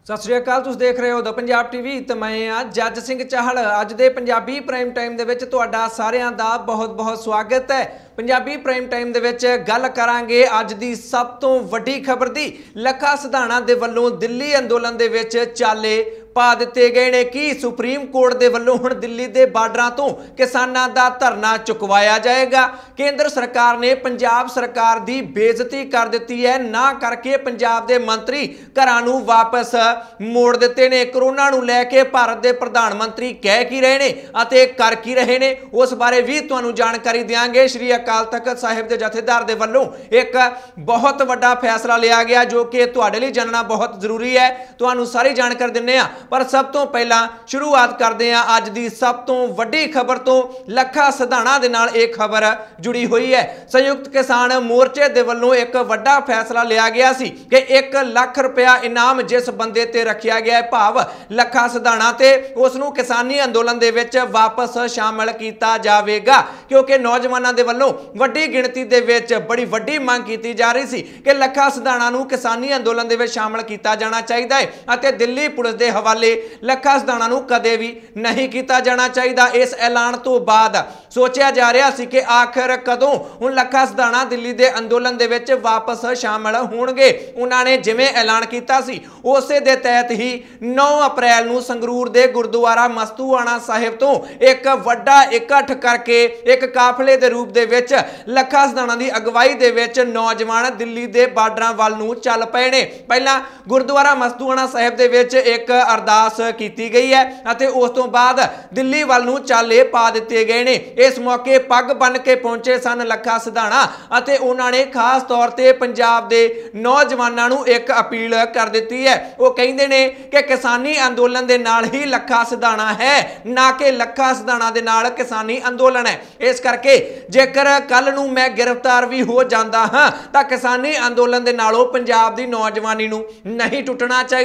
सत श्री अकाल, तुसीं देख रहे हो द पंजाब टीवी ते मैं हाँ जज सिंह चाहल। अज दे पंजाबी प्राइम टाइम दे विच तुहाडा सारिआं दा बहुत बहुत स्वागत है। पंजाबी प्राइम टाइम दे विच गल करांगे अज दी सब तो वड्डी खबर दी। लखा सिधाणा दे वल्लों दिल्ली अंदोलन दे विच चाले पा दिते गए ने कि सुप्रीम कोर्ट दे वल्लों हुण दिल्ली दे बार्डरां तो किसानां दा धरना चुकवाया जाएगा। केंद्र सरकार ने पंजाब सरकार दी बेइज्जती कर दिती है, ना करके पंजाब दे मंत्री घरां नूं वापस मोड़ दिते ने। कोरोना नूं लैके भारत दे प्रधानमंत्री कह की रहे ने अते कर की रहे ने, उस बारे भी तुहानूं जानकारी देंगे। श्री अकाल तख्त साहिब दे जथेदार दे वल्लों एक बहुत वड्डा फैसला लिया गया जो कि तुहाडे लई जानना बहुत जरूरी है। तुहानूं सारी जानकारी दिंदे आ, पर सब तो पहला शुरुआत करते हैं अज की सब तो वड्डी खबर तो। लखा सिधाणा दे नाल एक खबर जुड़ी हुई है। संयुक्त किसान मोर्चे दे वल्लों एक वड्डा फैसला लिया गया सी कि 1 लाख रुपया इनाम जिस बंदे ते रखिया गया है, भाव लखा सिधाणा ते, उसनूं किसानी अंदोलन दे विच वापस शामिल किया जाएगा। क्योंकि नौजवानों दे वल्लों वड्डी गिणती दे विच बड़ी वड्डी मांग की जा रही सी कि लखा सिधाणा नूं किसानी अंदोलन दे विच शामिल किया जाना चाहिए है अते दिल्ली पुलिस दे हवाले लखा सिधाणा नूं कदे भी नहीं किया जाना चाहिए। इस ऐलान तो बाद सोचा जा रहा सी कि आखिर कदों हुण लखा सिधाणा दिल्ली दे अंदोलन दे विच वापस शामिल होणगे। उन्होंने जिवें ऐलान किया सी उसे दे तहत ही 9 अप्रैल नूं संगरूर दे गुरुद्वारा मस्तूआणा साहिब तो एक वड्डा इकट्ठ करके एक काफले दे रूप दे विच लखा सिधाणा दी अगवाई दे विच नौजवान दिल्ली दे बार्डरां वल नूं चल पए ने। पहला गुरुद्वारा मस्तूआणा साहिब दे विच एक अरदास की गई है अते उस तो बाद दिल्ली वल नूं चाले पा दिते गए ने। इस मौके पग बन के पहुंचे सन लखा सिधाणा अते उन्होंने खास तौर ते पंजाब दे नौजवानों नूं एक अपील कर दी है। वो कहंदे ने कि किसानी अंदोलन दे नाल ही लखा सिधाणा है, ना कि लखा सिधाणा दे नाल किसानी अंदोलन है। इस करके जेकर कल नूं मैं गिरफ्तार भी हो जांदा हां तां किसानी अंदोलन दे नालों पंजाब दी नौजवानी नूं नहीं टुटना चाहिए।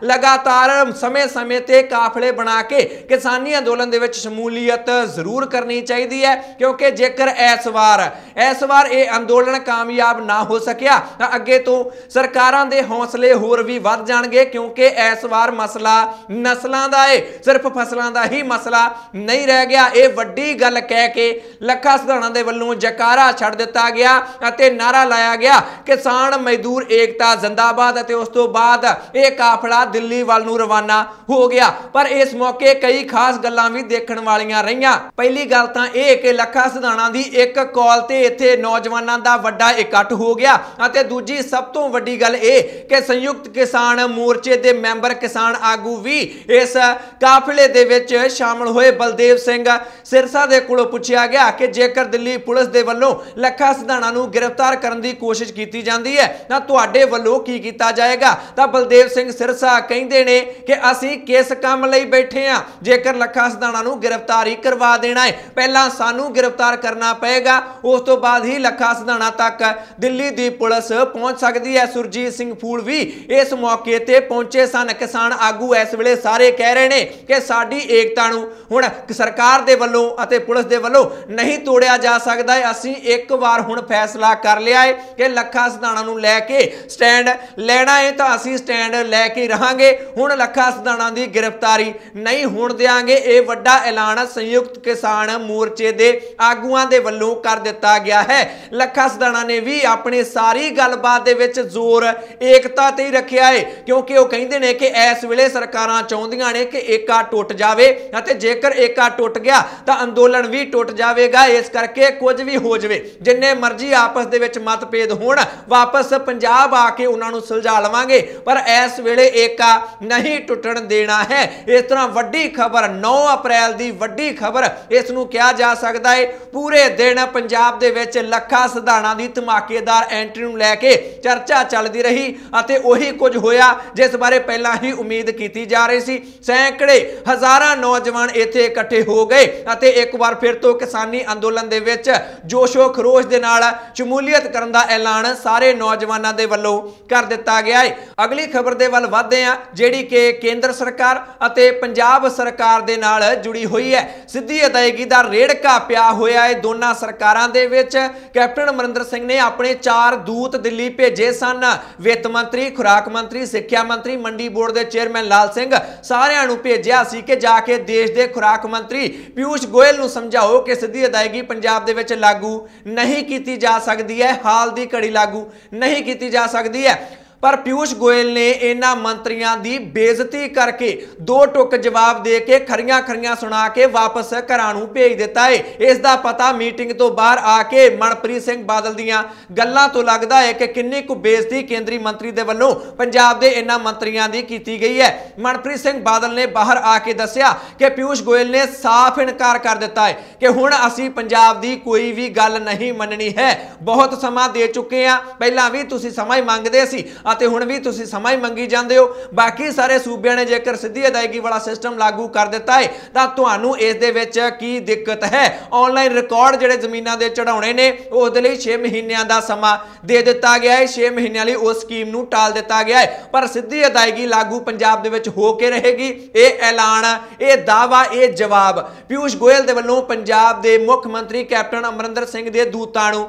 लगातार समय समय ते काफले बना के किसानी अंदोलन दे विच शमूलियत जरूर करनी चाहिए है, क्योंकि जेकर इस बार ये अंदोलन कामयाब ना हो सकिया तो अगे तो सरकारां दे हौसले होर भी वध जाणगे। क्योंकि इस बार मसला नस्लां दा है, सिर्फ फसलां दा ही मसला नहीं रह गया। ये वड्डी गल कह के लखा सिधाणा दे वल्लों जकारा छड़ दिता गया अते नारा लाया गया किसान मजदूर एकता जिंदाबाद अते उस तो बाद ये काफला दिल्ली वल नूं रवाना हो गया। पर इस मौके कई खास गल्लां भी देखण वालियां रहियां। पहली गल तां इह कि लखा सिधाणा दी एक कॉल ते इत्थे नौजवानां दा वड्डा इकट्ठ हो गया अते दूजी सब तो वड्डी गल इह कि संयुक्त किसान मोर्चे दे मैंबर किसान आगू भी इस काफले दे विच शामिल होए। बलदेव सिंह सिरसा दे कोलों पुछया गया कि जेकर दिल्ली पुलिस दे वल्लों लखा सिधाणा नूं गिरफ्तार करन दी कोशिश कीती जांदी है तां तुहाडे वल्लों की कीता जाएगा। तां बलदेव सिंह सिरसा कहंदे ने कि असीं किस काम लई बैठे हां, जेकर लखा सिधाणा नूं गिरफ्तारी करवा देना है पहला सानूं गिरफ्तार करना पएगा, उस तो बाद ही लखा सिधाणा तक दिल्ली दी पुलिस पहुंच सकती है। सुरजीत सिंह फूल भी इस मौके ते पहुंचे सन। किसान आगू इस वेले सारे कह रहे ने कि साडी एकता नूं हुण सरकार दे वल्लों अते पुलिस दे वल्लों नहीं तोड़िया जा सकदा है। असीं एक बार हुण फैसला कर लिया है कि लखा सिधाणा नूं लैके स्टैंड लेना है तां असीं स्टैंड लैके रहांगे। हुण लखा सिधाणा दी गिरफ्तारी नहीं होण देंगे। ये वड्डा ऐलान संयुक्त किसान मोर्चे दे आगूआं दे वल्लों कर दिता गया है। लखा सिधाणा ने भी अपनी सारी गलबात दे विच जोर एकता ते ही रखिया है, क्योंकि वो कहंदे ने कि इस वेले सरकारां चाहुंदियां ने कि एका टुट जावे अते जेकर एका टुट गया तां अंदोलन भी टुट जावेगा। इस करके कुछ भी हो जावे, जिन्ने मर्जी आपस दे विच मतभेद होण, वापस पंजाब आके उन्हां नूं सुलझा लवांगे, पर इस वेले एका नहीं टुटण देना है। इस तरह वड्डी खबर 9 अप्रैल दी वड्डी खबर इस नूं कहा जा सकदा है। पूरे दिन पंजाब दे विच लखा सिधाणा दी धमाकेदार एंट्री नूं लैके चर्चा चलदी रही अते ओही कुछ होया जिस बारे पहला ही उम्मीद की जा रही सी। सैकड़े हजारां नौजवान इत्थे इकट्ठे हो गए अते एक बार फिर तो किसानी अंदोलन दे विच जोशो खरोश दे नाल शमूलियत करन दा ऐलान सारे नौजवानों दे वल्लों कर दिता गया है। अगली खबर दे वल वधदे हां, जिहड़ी कि केंद्र सरकार ਅਤੇ ਪੰਜਾਬ ਸਰਕਾਰ ਦੇ ਨਾਲ जुड़ी हुई है। ਸਿੱਧੀ ਅਦਾਇਗੀ ਦਾ ਰੇੜਕਾ ਪਿਆ ਹੋਇਆ ਹੈ ਦੋਨਾਂ ਸਰਕਾਰਾਂ ਦੇ ਵਿੱਚ। कैप्टन अमरिंदर सिंह ने अपने 4 दूत दिल्ली भेजे सन। वित्त मंत्री, खुराक मंत्री, सिक्ख्या मंत्री, मंडी बोर्ड के चेयरमैन लाल सिंह सारिਆਂ ਨੂੰ ਭੇਜਿਆ ਸੀ कि जाके देश के खुराक मंत्री पीयूष गोयल ਨੂੰ समझाओ कि सिੱਧੀ अदायगी पंजाब ਦੇ ਵਿੱਚ लागू नहीं की जा सकती है, हाल की घड़ी लागू नहीं की जा सकती है। पर पीयूष गोयल ने इन्हां मंत्रियों की बेइज्जती करके 2 टुक जवाब दे के खरियां खरियां सुना के वापस घरां नूं भेज दिता है। इसका पता मीटिंग तो बाहर आके मनप्रीत सिंह बादल दीयां गल्लां तो लगदा है कि किन्नी कु बेइज्जती केंद्रीय मंत्री दे वल्लों पंजाब दे इन्हां मंत्रियों की की गई है। मनप्रीत सिंह बादल ने बाहर आके दस्सिया कि पीयूष गोयल ने साफ इनकार कर दिता है कि हुण असीं पंजाब की कोई भी गल नहीं मननी है। बहुत समा दे चुके हैं, पहलां भी तुसीं समां मंगदे सी ਅਤੇ ਹੁਣ भी तुसीं समां मंगी जांदे हो। बाकी सारे सूबिਆਂ ने जेकर सिੱਧੀ अदायगी वाला सिस्टम लागू कर दिता है तो ਤੁਹਾਨੂੰ ਇਸ ਦੇ ਵਿੱਚ ਕੀ ਦਿੱਕਤ ਹੈ। ऑनलाइन रिकॉर्ड ਜਿਹੜੇ ਜ਼ਮੀਨਾਂ ਦੇ ਚੜਾਉਣੇ ਨੇ ਉਸ ਦੇ ਲਈ 6 ਮਹੀਨਿਆਂ ਦਾ ਸਮਾਂ ਦੇ ਦਿੱਤਾ ਗਿਆ ਹੈ। 6 ਮਹੀਨਿਆਂ ਲਈ ਉਸ ਸਕੀਮ ਨੂੰ ਟਾਲ ਦਿੱਤਾ ਗਿਆ ਹੈ, ਪਰ ਸਿੱਧੀ ਅਦਾਇਗੀ लागू ਪੰਜਾਬ ਦੇ ਵਿੱਚ ਹੋ ਕੇ ਰਹੇਗੀ। ਇਹ ਐਲਾਨ, ਇਹ ਦਾਅਵਾ, ਇਹ ਜਵਾਬ ਪੀयूष गोयल ਦੇ ਵੱਲੋਂ ਪੰਜਾਬ ਦੇ ਮੁੱਖ ਮੰਤਰੀ ਕੈਪਟਨ ਅਮਰਿੰਦਰ ਸਿੰਘ ਦੇ ਦੂਤਾਂ ਨੂੰ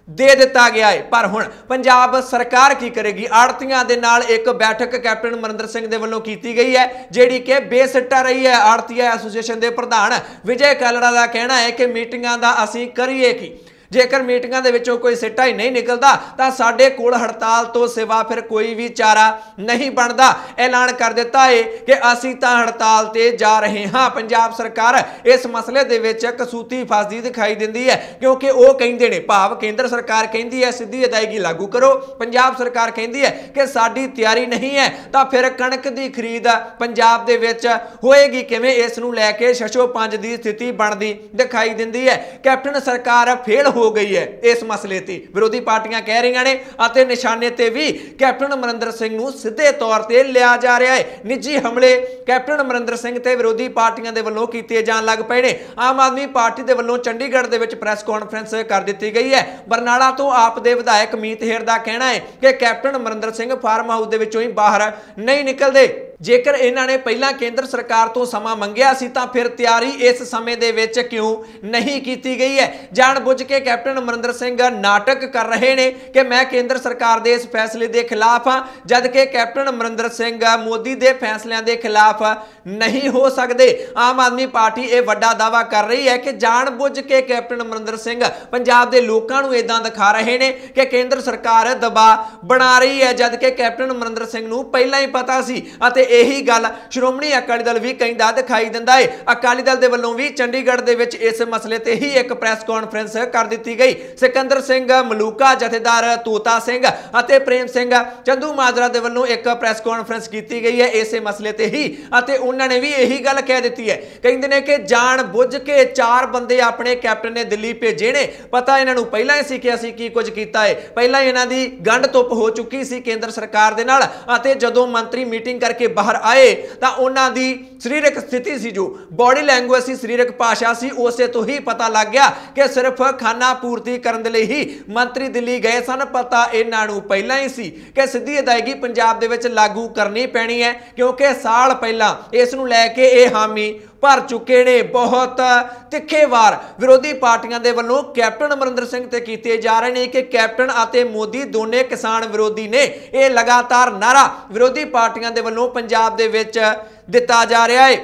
दे दिता गया है। पर हुण पंजाब सरकार की करेगी? आड़तियां दे नाल एक बैठक कैप्टन अमरिंदर सिंह दे वल्लों कीती गई है, जिहड़ी कि बेसिट्टा रही है। आड़तिया एसोसीएशन के प्रधान विजय कालरा का कहना है कि मीटिंगां दा असीं करिए की, जेकर मीटिंगां दे विचों कोई सिट्टा ही नहीं निकलता तो साडे कोल हड़ताल तो सिवा फिर कोई भी चारा नहीं बनता। ऐलान कर दिता है कि असीं तां हड़ताल ते जा रहे हाँ। पंजाब सरकार इस मसले दे विच कसूती फसदी दिखाई दिंदी है, क्योंकि वो कहिंदे ने, भाव केंद्र सरकार कहिंदी है सिੱਧੀ अदायगी लागू करो, पंजाब सरकार कहिंदी है कि साडी तैयारी नहीं है, तो फिर कणक की खरीद पंजाब दे विच होएगी किवें? इस नूं लैके छछो पंज दी स्थिति बनदी दिखाई दिंदी है। कैप्टन सरकार फेल हो गई है इस मसले ते। विरोधी पार्टियां कह रही ने अते निशाने ते भी कैप्टन अमरिंदर सिंह नूं सीधे तौर ते लिया जा रहा है। निजी हमले कैप्टन अमरिंदर सिंह ते विरोधी पार्टियां दे वल्लों कीते जाण लग पए ने। आम आदमी पार्टी दे वल्लों चंडीगढ़ दे विच प्रेस कॉन्फ्रेंस कर दित्ती गई है। बरनाला तो आप दे विधायक मीत हेर दा कहना है कि captain Amarinder Singh farm house दे विचों ही बाहर नहीं निकलदे। जेकर इन्हां ने पहला केंद्र सरकार तो समा मंगिया सी तां फिर तैयारी इस समय दे विच क्यों नहीं कीती गई है? जानबुझ के कैप्टन अमरिंदर सिंह नाटक कर रहे ने कि मैं केंद्र सरकार दे इस फैसले के खिलाफ हाँ, जबकि कैप्टन अमरिंदर सिंह मोदी के फैसलों के खिलाफ नहीं हो सकते। आम आदमी पार्टी यह वड्डा दावा कर रही है कि जानबुझ के कैप्टन अमरिंदर सिंह पंजाब के लोगों को इदां दिखा रहे हैं कि केंद्र सरकार दबाव बना रही है, जबकि कैप्टन अमरिंदर सिंह नूं पहला ही पता सी। यही गल श्रोमणी अकाली दल भी कहता दिखाई दिंदा है। अकाली दल के वलों भी चंडीगढ़ दे विच इस मसले ते ही एक प्रेस कॉन्फ्रेंस कर दी गई। सिकंदर सिंह मलूका, जथेदार तोता सिंह अते प्रेम सिंह चंदू माजरा के वलों एक प्रेस कॉन्फ्रेंस की गई है इस मसले ते ही। अते उन्होंने भी यही गल कह दी है, कहते हैं कि जान बुझ के 4 बंदे अपने कैप्टन ने दिल्ली भेजे ने। पता इन्हों पहला ही सी कि असीं की कुछ किया है, पहला इन्हों की गंढ तुप हो चुकी सी केंद्र सरकार दे नाल। अते जदों मंत्री मीटिंग करके बाहर आए तो उन्हां दी शरीरक स्थिति सी, जो बॉडी लैंगुएज सी, शरीरक भाषा सी, उसे तो ही पता लग गया कि सिर्फ खाना पूर्ति करने लई ही मंत्री दिल्ली गए सन। पता इन्हां नूं पहला ही सी कि सिੱਧੀ अदायगी पंजाब दे विच लागू करनी पैनी है, क्योंकि साल पहला इस नूं लैके ये हामी भर चुके ने। बहुत तिखे वार विरोधी पार्टियां दे वल्लों कैप्टन अमरिंदर सिंह ते कीते जा रहे हैं कि कैप्टन अते मोदी दोने किसान विरोधी ने। यह लगातार नारा विरोधी पार्टियां दे वल्लों पंजाब दे विच दिता जा रहा है।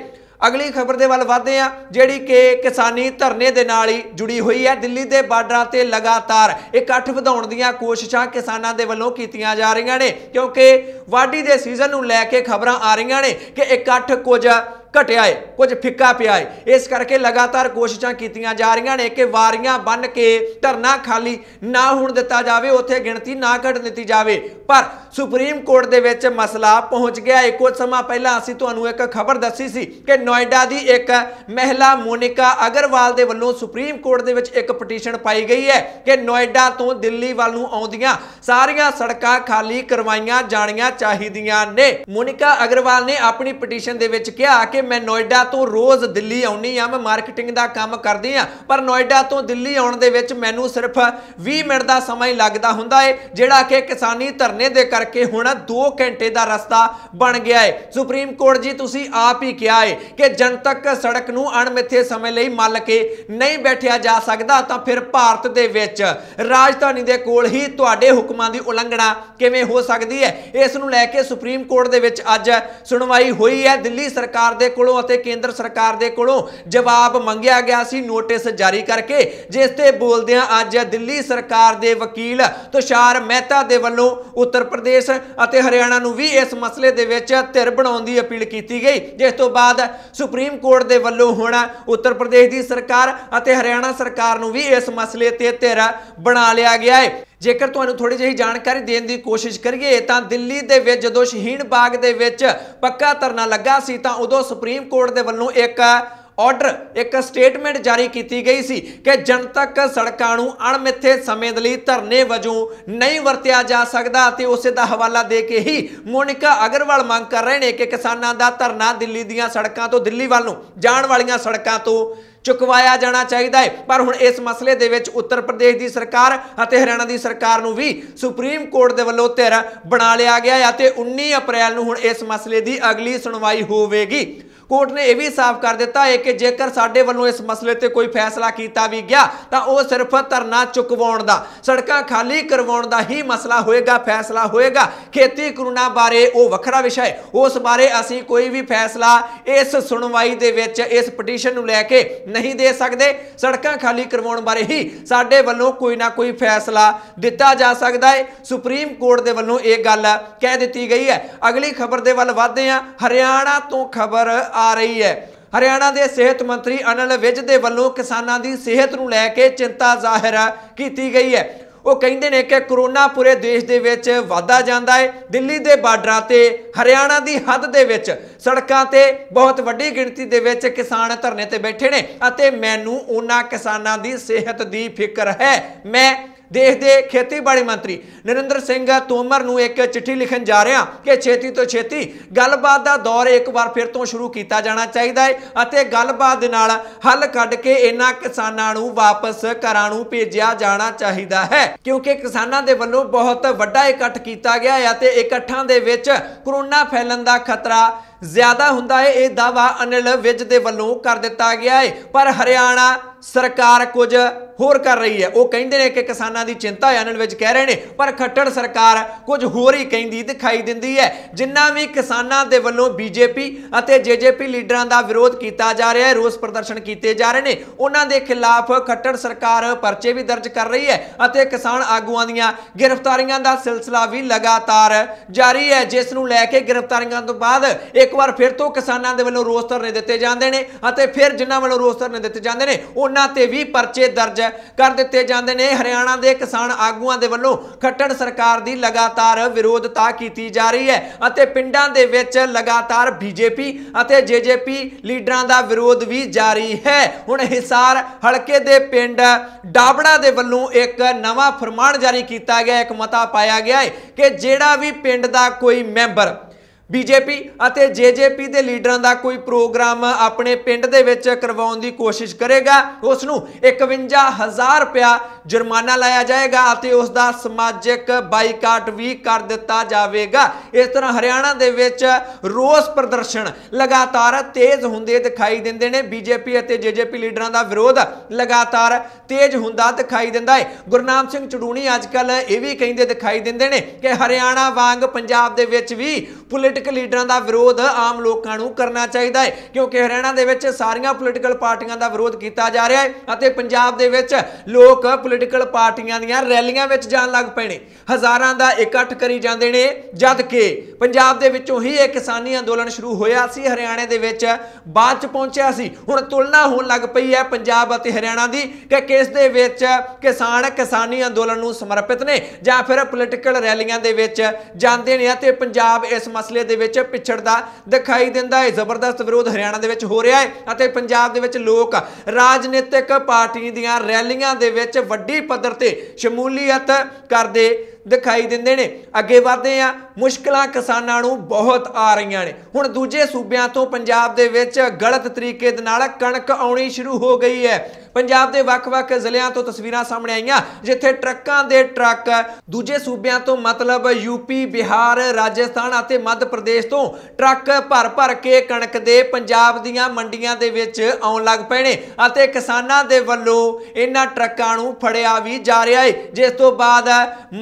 अगली खबर के वल वधदे आ, जिहड़ी कि किसानी धरने दे नाल ही जुड़ी हुई है। दिल्ली के बार्डरां ते लगातार इकट्ठ वधाउण दीयां कोशिशां किसानां दे वल्लों कीतीआं जा रहीआं ने, क्योंकि वाढी दे सीजन नूं लैके खबरां आ रहीआं ने कि इकट्ठ कुछ घटिया है, कुछ फिक्का पिया है। इस करके लगातार कोशिशां कीतीआं जा रहीआं ने कि वारियां बन के धरना खाली ना होण दिता जावे, उत्थे गिणती ना घट दित्ती जावे। पर सुप्रीम कोर्ट दे विच मसला पहुंच गया है। कुछ समा पहला असीं तुहानूं एक खबर दसी सी कि नोएडा दी एक महिला मोनिका अग्रवाल दे वल्लों सुप्रीम कोर्ट दे विच एक पटीशन पाई गई है कि नोएडा तो दिल्ली वाल नूं आउंदियां सारियां सड़कां खाली करवाईयां जाणीआं चाहीदियां ने। मोनिका अग्रवाल ने अपनी पटीशन दे विच कहा कि कि मैं नोएडा तो रोज़ दिल्ली आउनी आ, मैं मार्केटिंग का काम करदी हाँ, पर नोएडा तो दिल्ली आउण दे विच मैनूं सिर्फ 20 मिनट का समय ही लगता हुंदा है, जिहड़ा कि किसानी धरने दे करके हुण 2 घंटे का रस्ता बन गया है। सुप्रीम कोर्ट जी तुसीं आप ही कहा है कि जनतक सड़क नूं अणमिथे समय लई मल के नहीं बैठिया जा सकदा, तां फिर भारत दे विच राजधानी दे कोल ही तुहाडे हुक्मां दी उलंघना किवें हो सकदी है। इस नूं लैके सुप्रीम कोर्ट दे विच अज सुनवाई हुई है। दिल्ली सरकार दे कोलों अते केंद्र सरकार दे कोलों जवाब मंगिया गया सी नोटिस जारी करके, जिस ते बोलदियां अज दिल्ली सरकार दे वकील तुषार मेहता दे वल्लों उत्तर प्रदेश अते हरियाणा नूं भी इस मसले दे विच धिर बनाउण दी अपील कीती गई, जिस तो बाद सुप्रीम कोर्ट दे वल्लों हुण उत्तर प्रदेश दी सरकार अते हरियाणा सरकार नूं भी इस मसले ते धिर बना लिया गया है। जेकर तुहानूं थोड़ी जी जानकारी देने की कोशिश करिए तां दिल्ली दे विच जदों शहीन बाग दे विच पक्का धरना लगा सी तां उदों सुप्रीम कोर्ट दे वल्लों एक ऑर्डर एक स्टेटमेंट जारी की गई सी कि जनतक सड़कों नूं अणमिथे समय लई धरने वजों नहीं वरतिया जा सकदा, ते उसे दा हवाला दे के ही मोनिका अग्रवाल मांग कर रहे हैं कि किसानां दा धरना दिल्ली दीयां सड़कों तो दिल्ली वाल नूं जाण वालीआं सड़कों तो चुकवाया जाना चाहिए है। पर हुण इस मसले दे विच उत्तर प्रदेश की सरकार अते हरियाणा की सरकार नूं भी सुप्रीम कोर्ट दे वल्लों धिर बना लिया गया है ते 19 अप्रैल नूं हुण इस मसले की अगली सुनवाई होवेगी। कोर्ट ने यह भी साफ कर दिता है कि जेकर साडे वल्लों इस मसले ते कोई फैसला किया भी गया तो वह सिर्फ धरना चुकवाउण दा, सड़कां खाली करवाउण दा ही मसला होएगा, फैसला होएगा। खेती कानूनां बारे वो वखरा विषय, उस बारे असीं कोई भी फैसला इस सुनवाई दे विच इस पटीशन नूं लैके नहीं दे सकते। सड़कां खाली करवाउण बारे ही साडे वल्लों कोई ना कोई फैसला दिता जा सकता है। सुप्रीम कोर्ट दे वल्लों यह गल कह दी गई है। अगली खबर दे वल वधदे हां। हरियाणा तो खबर आ रही है। हरियाणा के सेहत मंत्री अनिल विज दे वल्लों किसानां दी सेहत नूं लैके चिंता जाहिर की गई है। वो कहते हैं कि कोरोना पूरे देश दे विच वाधा जांदा है। दिल्ली दे बार्डरां ते हरियाणा दी हद दे विच सड़कां ते बहुत वड्डी गिणती दे विच किसान धरने ते बैठे ने अते मैनूं उन्हां किसानां दी सेहत दी फिक्र है। मैं देश के खेतीबाड़ी मंत्री नरेंद्र सिंह तोमर नूं एक चिट्ठी लिखन जा रहा कि छेती तो छेती गलबात का दौर एक बार फिर तो शुरू किया जाना चाहिए है अते गलबात दे नाल हल कढ के इन्हां किसानां नूं वापस घरां नूं भेजिया जाना चाहिए है, क्योंकि किसानां दे वल्लों बहुत वड्डा इकट्ठ किया गया है अते इकट्ठां दे विच कोरोना फैलन का खतरा ज्यादा हुंदा है। यह दावा अनिल विज दे वल्लों कर दिता गया है, पर हरियाणा सरकार कुछ होर कर रही है। वो कहते हैं कि किसानां दी चिंता है, अनिल विज कह रहे हैं, पर खट्टर सरकार कुछ होर ही कहती दिखाई दिंदी है। जिन्ना भी किसानां दे वल्लों बीजेपी अते जेजेपी लीडरां दा विरोध किया जा रहा है, रोस प्रदर्शन किए जा रहे हैं, उन्हां दे खिलाफ खट्टर सरकार परचे भी दर्ज कर रही है अते किसान आगूआं दीआं गिरफ्तारियां दा सिलसिला भी लगातार जारी है, जिस नूं लैके गिरफ्तारियां तो बाद एक बार फिर तो किसानां दे वल्लों रोस धरने दिते जांदे ने अते फिर जिन्हां वल्लों रोस धरने दिते जांदे ने उन्हां ते भी परचे दर्ज कर दिते जांदे ने। हरियाणा दे किसान आगूआं दे वल्लों खट्टर सरकार दी लगातार विरोधता की जा रही है अते पिंडां दे विच लगातार बीजेपी अते जेजेपी लीडरां दा विरोध भी जारी है। हुण हिसार हलके दे पिंड डाबड़ा दे वल्लों एक नवां फरमान जारी किया गया, एक मता पाया गया है कि जिहड़ा भी पिंड दा कोई मैंबर बीजेपी अते जेजेपी दे लीडरां दा कोई प्रोग्राम अपने पिंड दे विच करवाउण दी कोशिश करेगा उसनूं 51,000 रुपया जुर्माना लाया जाएगा अते उसका समाजिक बाईकाट भी कर दिता जाएगा। इस तरह हरियाणा दे विच रोस प्रदर्शन लगातार तेज हुंदे दिखाई दिंदे ने। बीजेपी अते जेजेपी लीडरां दा विरोध लगातार तेज हुंदा दिखाई दिंदा है। गुरनाम सिंह चड़ूणी अजकल ये भी कहंदे दिखाई दिंदे ने कि हरियाणा वांग पंजाब दे विच भी पोलिटिकल लीडरां दा विरोध आम लोकां नूं करना चाहिए है, क्योंकि हरियाणा दे विच सारियां पोलिटिकल पार्टियां दा विरोध किया जा रहा है अते पंजाब दे विच लोक पोलिटिकल पार्टियां दीयां रैलियां विच जाण लग पए ने, हज़ारां दा इकट्ठ करी जांदे ने, जदकि पंजाब दे विचों ही एक किसानी अंदोलन शुरू होया सी, हरियाणे दे विच बाद च पहुंचिया सी। हुण तुलना होण लग पई है पंजाब अते हरियाणा दी कि किस दे विच किसान किसानी अंदोलन नूं समर्पित ने जां फिर पोलिटिकल रैलियां दे विच जांदे ने अते पंजाब इस मसले दे विच पिछड़दा दिखाई दिंदा है। जबरदस्त विरोध हरियाणा दे विच हो रहा है अते पंजाब दे विच लोक राजनीतिक पार्टियां दीयां रैलियां दे विच वड्डी पद्धर ते शमूलीयत करदे दिखाई दिंदे ने। अगे वधदे आ, मुश्किलां किसानां नूं बहुत आ रहीआं ने। हुण दूजे सूबिਆਂ ਤੋਂ पंजाब दे विच गलत तरीके दे नाल कणक आउणी शुरू हो गई है। पंजाब के ਵੱਖ-ਵੱਖ ਜ਼ਿਲ੍ਹਿਆਂ ਤੋਂ तस्वीरां सामने आईयां जिथे ट्रकों के ट्रक दूजे सूबिਆਂ ਤੋਂ मतलब यूपी, बिहार, राजस्थान ਅਤੇ मध्य प्रदेश तो ट्रक भर के कणक दे पंजाब दीआं मंडियां दे विच आउण लग पए ने अते किसानां दे वल्लों इन्हां ट्रकां नूं फड़िया भी जा रहा है। जिस तो बाद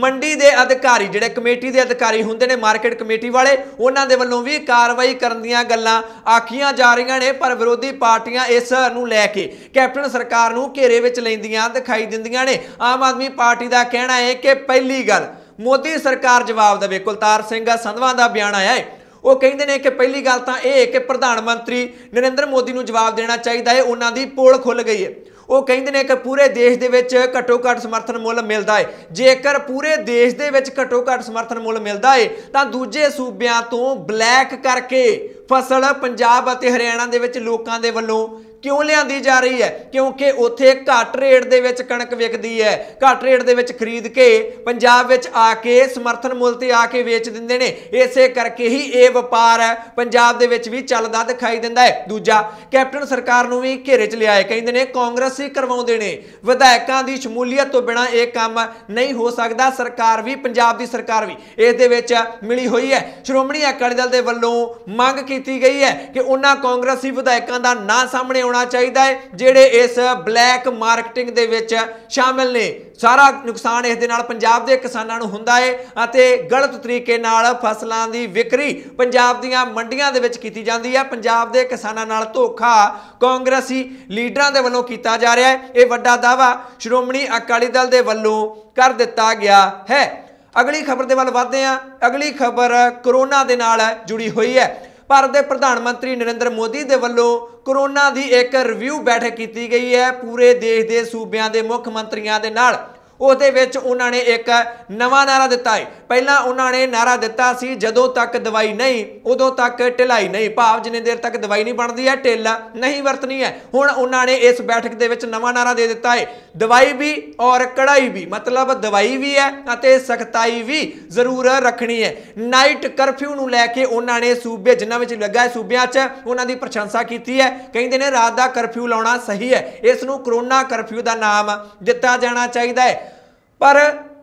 मंडी के अधिकारी जिहड़े कमेटी के अधिकारी हुंदे ने, मार्केट कमेटी वाले, उन्हां दे वल्लों भी कार्रवाई करन दीआं गल्लां आखीआं जा रहीआं ने। पर विरोधी पार्टियां इस नूं लैके कैप्टन सरकार नूं घेरे विच लैंदियां दिखाई दिंदियां ने। आम आदमी पार्टी का कहना है कि पहली गल मोदी सरकार जवाब देवे। कुलतार सिंह संधवा का बयान आया है, वो कहते हैं कि पहली गल तो यह कि प्रधानमंत्री नरेंद्र मोदी को जवाब देना चाहिए है, उन्हों की पोल खुल गई है। वो कहते हैं कि पूरे देश के विच घट्टो घट समर्थन मुल मिलता है। जेकर पूरे देश के विच घट्टो घट समर्थन मुल मिलता है तो दूजे सूबिਆਂ तो ब्लैक करके फसल पंजाब और हरियाणा के विच लोकां दे वल्लों क्यों लियांदी जा रही है? क्योंकि उत्थे घट रेट दे विच कणक विकदी है, घट रेट दे विच खरीद के पंजाब विच आके समर्थन मुल ते आके वेच दिंदे ने। इसे करके ही ये व्यापार है पंजाब दे विच भी चलदा दिखाई दिंदा है। दूजा, कैप्टन सरकार नूं भी घेरे च लिया है। कहंदे ने कांग्रेस ही करवाउंदे ने, विधायकां दी शमूलीयत तो बिना यह काम नहीं हो सकदा। सरकार भी, पंजाब दी सरकार भी इस दे विच मिली हुई है। श्रोमणी अकाली दल दे वल्लों मंग कीती गई है कि उन्हां कांग्रेसी विधायकां दा नां सामने होना चाहिए है जेड़े इस ब्लैक मार्केटिंग दे विच शामिल ने। सारा नुकसान इस दे नाल पंजाब दे किसानां नूं हुंदा है अते गलत तरीके नाल फसलां दी विक्री पंजाब दीआं मंडियां दे विच कीती जांदी है। पंजाब दे किसानां नाल धोखा कांग्रेसी लीडरां दे वल्लों कीता जा रहा है। यह वड्डा दावा श्रोमणी अकाली दल दे वल्लों कर दिता गया है। अगली खबर दे वल वधदे हां। अगली खबर कोरोना दे नाल जुड़ी हुई है। भारत के प्रधानमंत्री नरेंद्र मोदी के वल्लों कोरोना की एक रिव्यू बैठक की गई है पूरे देश के सूबिਆਂ के मुख्य मंत्रियों के नाल। ਉਹਦੇ ਵਿੱਚ ਉਹਨਾਂ ਨੇ ਇੱਕ ਨਵਾਂ ਨਾਰਾ ਦਿੱਤਾ ਹੈ। ਪਹਿਲਾਂ ਉਹਨਾਂ ਨੇ ਨਾਰਾ ਦਿੱਤਾ ਸੀ ਜਦੋਂ ਤੱਕ ਦਵਾਈ ਨਹੀਂ ਉਦੋਂ ਤੱਕ ਢਿਲਾਈ ਨਹੀਂ, ਭਾਵ ਜਿੰਨੇ ਦੇਰ ਤੱਕ ਦਵਾਈ ਨਹੀਂ ਬਣਦੀ ਹੈ ਢਿੱਲ ਨਹੀਂ ਵਰਤਣੀ ਹੈ। ਹੁਣ ਉਹਨਾਂ ਨੇ ਇਸ ਬੈਠਕ ਦੇ ਵਿੱਚ ਨਵਾਂ ਨਾਰਾ ਦੇ ਦਿੱਤਾ ਹੈ, ਦਵਾਈ ਵੀ ਔਰ ਕੜਾਈ ਵੀ, मतलब ਦਵਾਈ ਵੀ ਹੈ ਅਤੇ ਸਖਤਾਈ ਵੀ ਜ਼ਰੂਰ ਰੱਖਣੀ ਹੈ। ਨਾਈਟ ਕਰਫਿਊ ਨੂੰ ਲੈ ਕੇ ਉਹਨਾਂ ਨੇ ਸੂਬੇ ਜਿਨ੍ਹਾਂ ਵਿੱਚ ਲੱਗਾ ਹੈ सूबिਆਂ 'ਚ ਉਹਨਾਂ ਦੀ ਪ੍ਰਸ਼ੰਸਾ ਕੀਤੀ ਹੈ। ਕਹਿੰਦੇ ਨੇ ਰਾਤ ਦਾ ਕਰਫਿਊ ਲਾਉਣਾ ਸਹੀ ਹੈ, ਇਸ ਨੂੰ ਕਰੋਨਾ ਕਰਫਿਊ ਦਾ ਨਾਮ ਦਿੱਤਾ ਜਾਣਾ ਚਾਹੀਦਾ ਹੈ। पर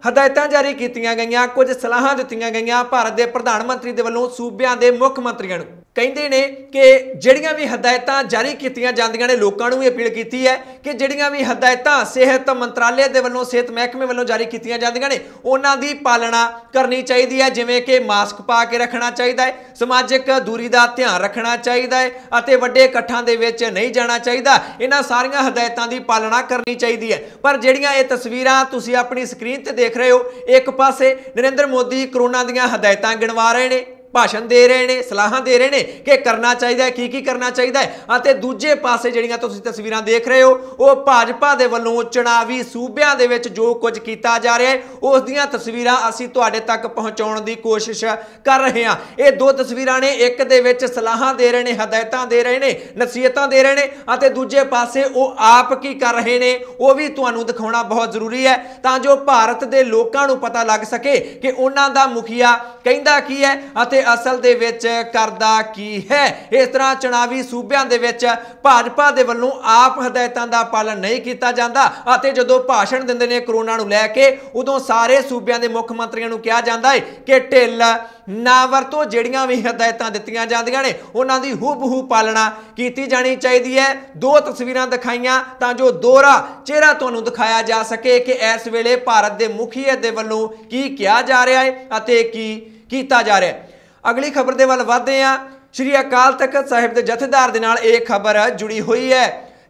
हदायतां जारी कीतियां गईयां, कुछ सलाहां दित्तियां गईयां भारत के प्रधानमंत्री के वल्लों सूबिਆਂ के मुख्य मंत्रियों नूं। कहते हैं कि जिहड़ियां भी हदायतां जारी कीतियां जांदियां ने, लोकां नूं भी अपील कीती है कि जिहड़ियां भी हदायतां सेहत मंत्रालय के वल्लों, सेहत महकमे वल्लों जारी कीतियां जांदियां ने उन्हां दी पालना करनी चाहिए है। जिवें कि मास्क पा के रखना चाहिए है, समाजिक दूरी का ध्यान रखना चाहिए है अते वड्डे इकट्ठां दे विच नहीं जाना चाहिए। इन्हां सारियां हदायतां दी पालना करनी चाहिए है। पर जिहड़ियां ये तस्वीरां तुसीं अपनी स्क्रीन ते देख रहे हो, एक पासे नरेंद्र मोदी कोरोना दीयां हदायतां गिणवा रहे ने, भाषण दे रहे हैं, सलाहां दे रहे हैं कि करना चाहिए, की करना चाहिए है। दूजे पासे जिहड़ियां तुसीं तस्वीरां देख रहे हो वो भाजपा दे वल्लों चुनावी सूबिਆਂ ਦੇ ਵਿੱਚ जो कुछ किया जा रहा है उस दियां तस्वीरां असीं तुहाडे तक पहुँचाउण दी कोशिश कर रहे हैं। ये दो तस्वीरां ने, एक दे विच सलाहां दे रहे हैं, हदायतां दे रहे हैं, नसीहतां दे रहे हैं अते दूजे पासे वो आप की कर रहे हैं वो भी तुहानूं दिखाउणा बहुत जरूरी है तां जो भारत के लोकां नूं पता लग सके कि उन्हां दा मुखिया कहंदा की है अते असल दे विच करदा की है। इस तरह चुनावी सूबिਆਂ ਦੇ ਵਿੱਚ भाजपा ਦੇ ਵੱਲੋਂ आप हदायतां ਦਾ पालन नहीं किया जाता ਅਤੇ ਜਦੋਂ भाषण ਦਿੰਦੇ ਨੇ कोरोना ਨੂੰ ਲੈ ਕੇ ਉਦੋਂ ਸਾਰੇ सूबिਆਂ ਦੇ ਮੁੱਖ ਮੰਤਰੀਆਂ ਨੂੰ ਕਿਹਾ ਜਾਂਦਾ ਹੈ ਕਿ ਢਿੱਲ ना वरतो, ਜਿਹੜੀਆਂ भी हदायतां ਦਿੱਤੀਆਂ ਜਾਂਦੀਆਂ ਨੇ ਉਹਨਾਂ ਦੀ ਹੂਬਹੂ ਪਾਲਣਾ ਕੀਤੀ ਜਾਣੀ ਚਾਹੀਦੀ ਹੈ। दो तस्वीरां दिखाईਆਂ ਤਾਂ जो दोहरा चेहरा ਤੁਹਾਨੂੰ ਦਿਖਾਇਆ ਜਾ सके कि इस वेले भारत के मुखिया ਦੇ ਵੱਲੋਂ ਕੀ ਕਿਹਾ ਜਾ ਰਿਹਾ ਹੈ ਅਤੇ ਕੀ ਕੀਤਾ ਜਾ ਰਿਹਾ है। अगली खबर के वल वधदे हां। श्री अकाल तख्त साहिब के जथेदार दे नाल एक खबर जुड़ी हुई है।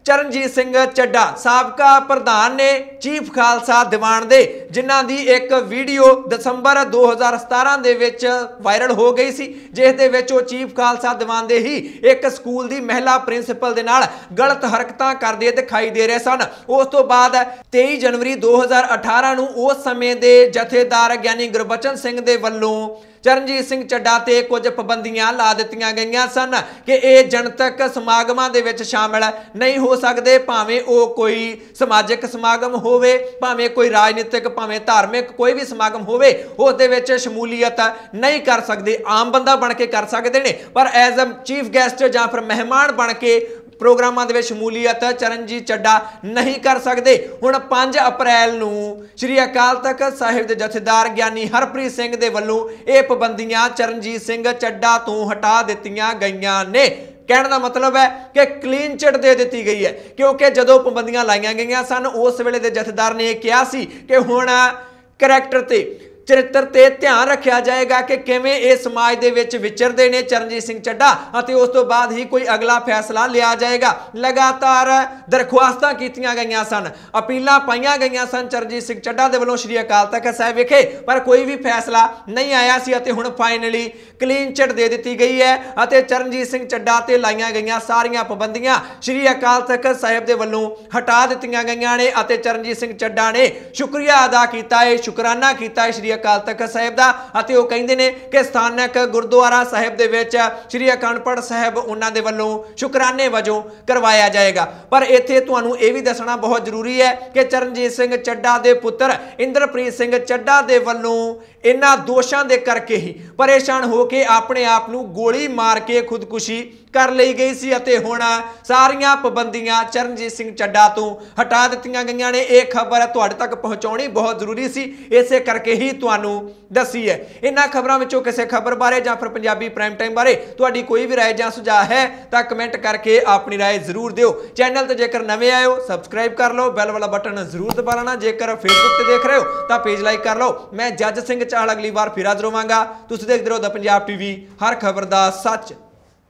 चरणजीत सिंह ਚੱਢਾ साबका प्रधान ने चीफ खालसा दीवान दे जिन्हां दी एक वीडियो दसंबर 2017 दे विच वायरल हो गई सी, जिस दे विच वो चीफ खालसा दीवान दे ही एक स्कूल दी महिला प्रिंसीपल दे नाल गलत हरकतां करदे दिखाई दे रहे सन। उस तो बाद 23 जनवरी 2018 नूं उस समय दे जथेदार ज्ञानी गुरबचन सिंह दे वल्लों ਚਰਨਜੀਤ ਸਿੰਘ ਚੱਡਾ ਤੇ ਕੁਝ ਪਾਬੰਦੀਆਂ ਲਾ ਦਿੱਤੀਆਂ ਗਈਆਂ ਸਨ ਕਿ ਇਹ ਜਨਤਕ ਸਮਾਗਮਾਂ ਦੇ ਵਿੱਚ ਸ਼ਾਮਲ ਨਹੀਂ ਹੋ ਸਕਦੇ, ਭਾਵੇਂ ਉਹ ਕੋਈ ਸਮਾਜਿਕ ਸਮਾਗਮ ਹੋਵੇ, ਭਾਵੇਂ ਕੋਈ ਰਾਜਨੀਤਿਕ, ਭਾਵੇਂ ਧਾਰਮਿਕ ਕੋਈ ਵੀ ਸਮਾਗਮ ਹੋਵੇ, ਉਸ ਦੇ ਵਿੱਚ ਸ਼ਮੂਲੀਅਤ ਨਹੀਂ ਕਰ ਸਕਦੇ। ਆਮ ਬੰਦਾ ਬਣ ਕੇ ਕਰ ਸਕਦੇ ਨੇ, ਪਰ ਐਜ਼ ਅ ਚੀਫ ਗੈਸਟ ਜਾਂ ਫਿਰ ਮਹਿਮਾਨ ਬਣ ਕੇ ਪ੍ਰੋਗਰਾਮਾਂ ਦੇ ਵਿੱਚ ਸ਼ਮੂਲੀਅਤ ਚਰਨਜੀਤ ਚੱਡਾ ਨਹੀਂ ਕਰ ਸਕਦੇ। ਹੁਣ 5 ਅਪ੍ਰੈਲ ਨੂੰ ਸ੍ਰੀ ਅਕਾਲ ਤਖਤ ਸਾਹਿਬ ਦੇ ਜਥੇਦਾਰ ਗਿਆਨੀ ਹਰਪ੍ਰੀਤ ਸਿੰਘ ਦੇ ਵੱਲੋਂ ਇਹ ਪਾਬੰਦੀਆਂ ਚਰਨਜੀਤ ਸਿੰਘ ਚੱਡਾ ਤੋਂ ਹਟਾ ਦਿੱਤੀਆਂ ਗਈਆਂ ਨੇ। ਕਹਿਣ ਦਾ ਮਤਲਬ ਹੈ ਕਿ ਕਲੀਨ ਚਿਟ ਦੇ ਦਿੱਤੀ ਗਈ ਹੈ, ਕਿਉਂਕਿ ਜਦੋਂ ਪਾਬੰਦੀਆਂ ਲਾਈਆਂ ਗਈਆਂ ਸਨ ਉਸ ਵੇਲੇ ਦੇ ਜਥੇਦਾਰ ਨੇ ਇਹ ਕਿਹਾ ਸੀ ਕਿ ਹੁਣ ਕਰੈਕਟਰ ਤੇ ਚਰਿੱਤਰ ਤੇ ਧਿਆਨ ਰੱਖਿਆ ਜਾਏਗਾ ਕਿ ਕਿਵੇਂ ਇਹ ਸਮਾਜ ਦੇ ਵਿੱਚ ਵਿਚਰਦੇ ਨੇ ਚਰਨਜੀਤ ਸਿੰਘ ਚੱਡਾ, ਅਤੇ ਉਸ ਤੋਂ ਬਾਅਦ ਹੀ ਕੋਈ ਅਗਲਾ ਫੈਸਲਾ ਲਿਆ ਜਾਏਗਾ। ਲਗਾਤਾਰ ਦਰਖਾਸਤਾਂ ਕੀਤੀਆਂ ਗਈਆਂ ਸਨ, ਅਪੀਲਾਂ ਪਾਈਆਂ ਗਈਆਂ ਸਨ ਚਰਨਜੀਤ ਸਿੰਘ ਚੱਡਾ ਦੇ ਵੱਲੋਂ ਸ੍ਰੀ ਅਕਾਲ ਤਖਤ ਸਾਹਿਬ ਵਿਖੇ, ਪਰ ਕੋਈ ਵੀ ਫੈਸਲਾ ਨਹੀਂ ਆਇਆ ਸੀ ਅਤੇ ਹੁਣ ਫਾਈਨਲੀ ਕਲੀਨ ਚਿਟ ਦੇ ਦਿੱਤੀ ਗਈ ਹੈ ਅਤੇ ਚਰਨਜੀਤ ਸਿੰਘ ਚੱਡਾ ਤੇ ਲਾਈਆਂ ਗਈਆਂ ਸਾਰੀਆਂ ਪਾਬੰਦੀਆਂ ਸ੍ਰੀ ਅਕਾਲ ਤਖਤ ਸਾਹਿਬ ਦੇ ਵੱਲੋਂ ਹਟਾ ਦਿੱਤੀਆਂ ਗਈਆਂ ਨੇ ਅਤੇ ਚਰਨਜੀਤ ਸਿੰਘ ਚੱਡਾ ਨੇ ਸ਼ੁਕਰੀਆ ਅਦਾ ਕੀਤਾ ਹੈ, ਸ਼ੁਕਰਾਨਾ ਕੀਤਾ ਹੈ ਸ੍ਰੀ ਅਕਾਲ ਤਖਤ ਸਾਹਿਬ ਦਾ, ਅਤੇ ਉਹ ਕਹਿੰਦੇ ਨੇ ਕਿ ਸਥਾਨਕ ਗੁਰਦੁਆਰਾ ਸਾਹਿਬ ਦੇ ਵਿੱਚ ਸ੍ਰੀ ਅਖੰਡ ਪਾਠ ਸਾਹਿਬ ਉਹਨਾਂ ਦੇ ਵੱਲੋਂ ਸ਼ੁਕਰਾਨੇ ਵਜੋਂ ਕਰਵਾਇਆ ਜਾਏਗਾ। ਪਰ ਇੱਥੇ ਤੁਹਾਨੂੰ ਇਹ ਵੀ ਦੱਸਣਾ ਬਹੁਤ ਜ਼ਰੂਰੀ ਹੈ ਕਿ ਚਰਨਜੀਤ ਸਿੰਘ ਚੱਡਾ ਦੇ ਪੁੱਤਰ ਇੰਦਰਪ੍ਰੀਤ ਸਿੰਘ ਚੱਡਾ ਦੇ ਵੱਲੋਂ ਇਹਨਾਂ ਦੋਸ਼ਾਂ ਦੇ ਕਰਕੇ ਹੀ ਪਰੇਸ਼ਾਨ ਹੋ ਕੇ ਆਪਣੇ ਆਪ ਨੂੰ ਗੋਲੀ ਮਾਰ ਕੇ ਖੁਦਕੁਸ਼ੀ ਕਰ ਲਈ ਗਈ ਸੀ ਅਤੇ ਹੁਣ ਸਾਰੀਆਂ ਪਾਬੰਦੀਆਂ ਚਰਨਜੀਤ ਸਿੰਘ ਚੱਡਾ ਤੋਂ ਹਟਾ ਦਿੱਤੀਆਂ ਗਈਆਂ ਨੇ। ਇਹ ਖਬਰ ਤੁਹਾਡੇ ਤੱਕ ਪਹੁੰਚਾਉਣੀ ਬਹੁਤ ਜ਼ਰੂਰੀ ਸੀ, ਇਸੇ ਕਰਕੇ ਹੀ ਤੁਹਾਨੂੰ ਦੱਸੀ ਹੈ। ਇਹਨਾਂ ਖਬਰਾਂ ਵਿੱਚੋਂ ਕਿਸੇ ਖਬਰ ਬਾਰੇ ਜਾਂ ਫਿਰ ਪੰਜਾਬੀ ਪ੍ਰਾਈਮ ਟਾਈਮ ਬਾਰੇ ਤੁਹਾਡੀ ਕੋਈ ਵੀ ਰਾਏ ਜਾਂ ਸੁਝਾਅ ਹੈ ਤਾਂ ਕਮੈਂਟ ਕਰਕੇ ਆਪਣੀ ਰਾਏ ਜ਼ਰੂਰ ਦਿਓ। ਚੈਨਲ ਤੇ ਜੇਕਰ ਨਵੇਂ ਆਏ ਹੋ ਸਬਸਕ੍ਰਾਈਬ ਕਰ ਲਓ, ਬੈਲ ਵਾਲਾ ਬਟਨ ਜ਼ਰੂਰ ਦਬਾ ਲੈਣਾ। ਜੇਕਰ ਫੇਸਬੁੱਕ ਤੇ ਦੇਖ ਰਹੇ ਹੋ ਤਾਂ ਪੇਜ ਲਾਈਕ ਕਰ ਲਓ। ਮੈਂ ਜੱਜ ਸਿੰਘ ਚਾਹਲ ਅਗਲੀ ਵਾਰ ਫਿਰ ਹਾਜ਼ਰ ਹੋਵਾਂਗਾ। ਤੁਸੀਂ ਦੇਖਦੇ ਰਹੋ ਦ ਪੰਜਾਬ ਟੀਵੀ, ਹਰ ਖਬਰ ਦਾ ਸੱਚ।